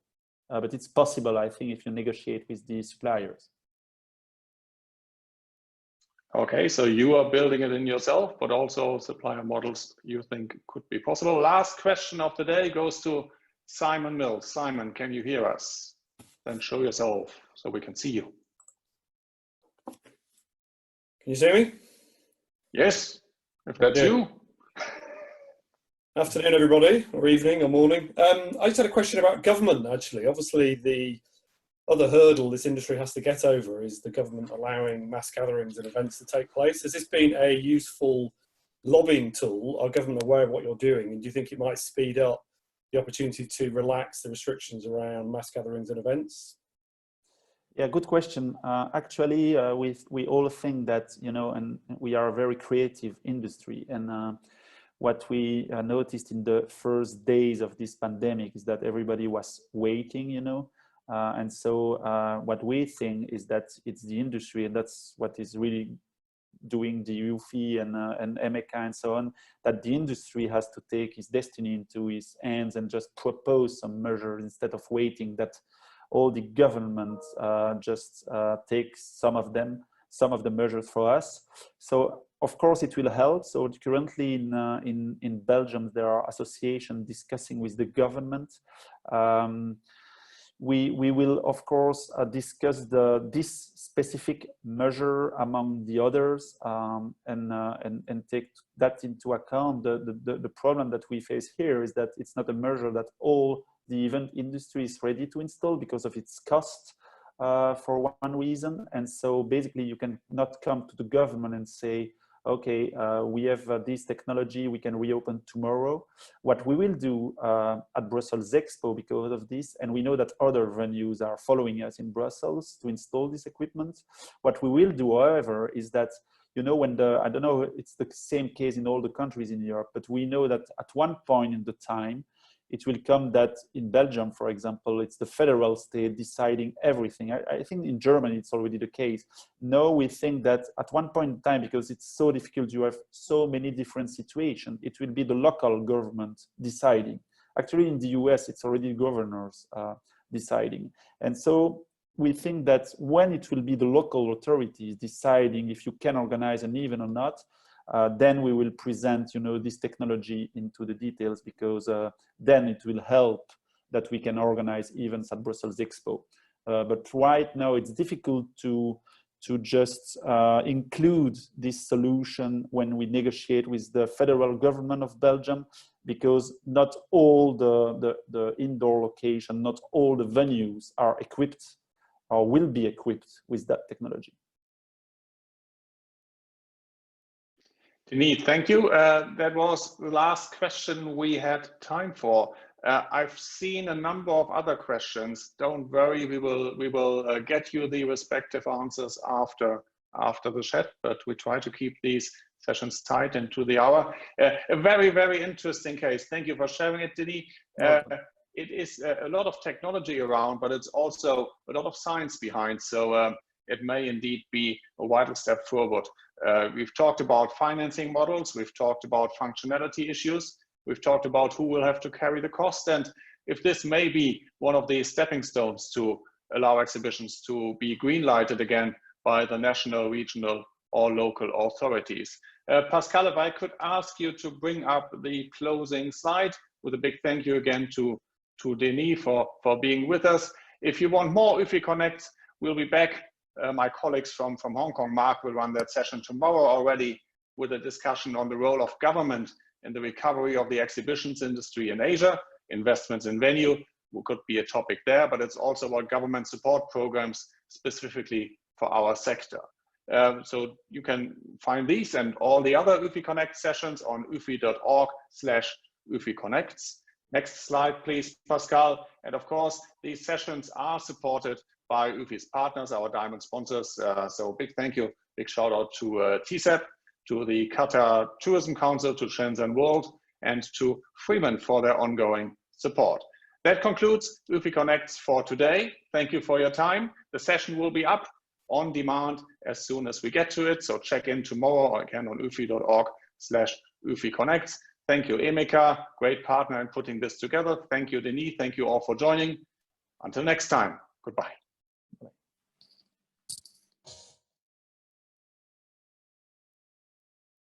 But it's possible, I think, if you negotiate with the suppliers. Okay, so you are building it in yourself, but also supplier models you think could be possible. Last question of the day goes to Simon Mills. Simon, can you hear us? Then show yourself so we can see you. Can you see me? Yes, if that's you. Afternoon, everybody, or evening, or morning. I just had a question about government, actually. Obviously, the other hurdle this industry has to get over is the government allowing mass gatherings and events to take place. Has this been a useful lobbying tool? Are government aware of what you're doing? And do you think it might speed up the opportunity to relax the restrictions around mass gatherings and events? Yeah, good question. Actually, we all think that, and we are a very creative industry. And what we noticed in the first days of this pandemic is that everybody was waiting, and so what we think is that it's the industry, and that's what is really doing the UFI and MECA and so on, that the industry has to take its destiny into its hands and just propose some measures instead of waiting that all the government just takes some of the measures for us. So of course it will help. So currently in Belgium there are associations discussing with the government. We will of course discuss this specific measure among the others and take that into account. The problem that we face here is that it's not a measure that all the event industry is ready to install because of its cost for one reason. And so basically you can not come to the government and say, okay, we have this technology, we can reopen tomorrow. What we will do at Brussels Expo because of this, and we know that other venues are following us in Brussels to install this equipment. What we will do, however, is that, I don't know, it's the same case in all the countries in Europe, but we know that at one point in the time, it will come that in Belgium, for example, it's the federal state deciding everything. I think in Germany, it's already the case. No, we think that at one point in time, because it's so difficult, you have so many different situations, it will be the local government deciding. Actually, in the US, it's already governors deciding. And so we think that when it will be the local authorities deciding if you can organize an event or not, then we will present, this technology into the details, because then it will help that we can organize events at Brussels Expo. But right now it's difficult to just include this solution when we negotiate with the federal government of Belgium, because not all the indoor location, not all the venues are equipped or will be equipped with that technology. Denis, thank you. That was the last question we had time for. I've seen a number of other questions. Don't worry, we will get you the respective answers after the chat, but we try to keep these sessions tight and to the hour. A very, very interesting case. Thank you for sharing it, Denis. It is a lot of technology around, but it's also a lot of science behind. So it may indeed be a vital step forward. We've talked about financing models. We've talked about functionality issues. We've talked about who will have to carry the cost, and if this may be one of the stepping stones to allow exhibitions to be green lighted again by the national, regional, or local authorities. Pascal, if I could ask you to bring up the closing slide, with a big thank you again to Denis for being with us. If you want more UFI Connect, we'll be back. My colleagues from Hong Kong, Mark, will run that session tomorrow already, with a discussion on the role of government in the recovery of the exhibitions industry in Asia. Investments in venue could be a topic there, but it's also about government support programs specifically for our sector. So you can find these and all the other UFI Connect sessions on ufi.org/UFI Connects. Next slide, please, Pascal. And of course, these sessions are supported by UFI's partners, our diamond sponsors. So big thank you, big shout out to TCEP, to the Qatar Tourism Council, to Shenzhen World, and to Freeman for their ongoing support. That concludes UFI Connects for today. Thank you for your time. The session will be up on demand as soon as we get to it. So check in tomorrow or again on ufi.org/UFI Connects. Thank you, Emeka, great partner in putting this together. Thank you, Denis. Thank you all for joining. Until next time, goodbye.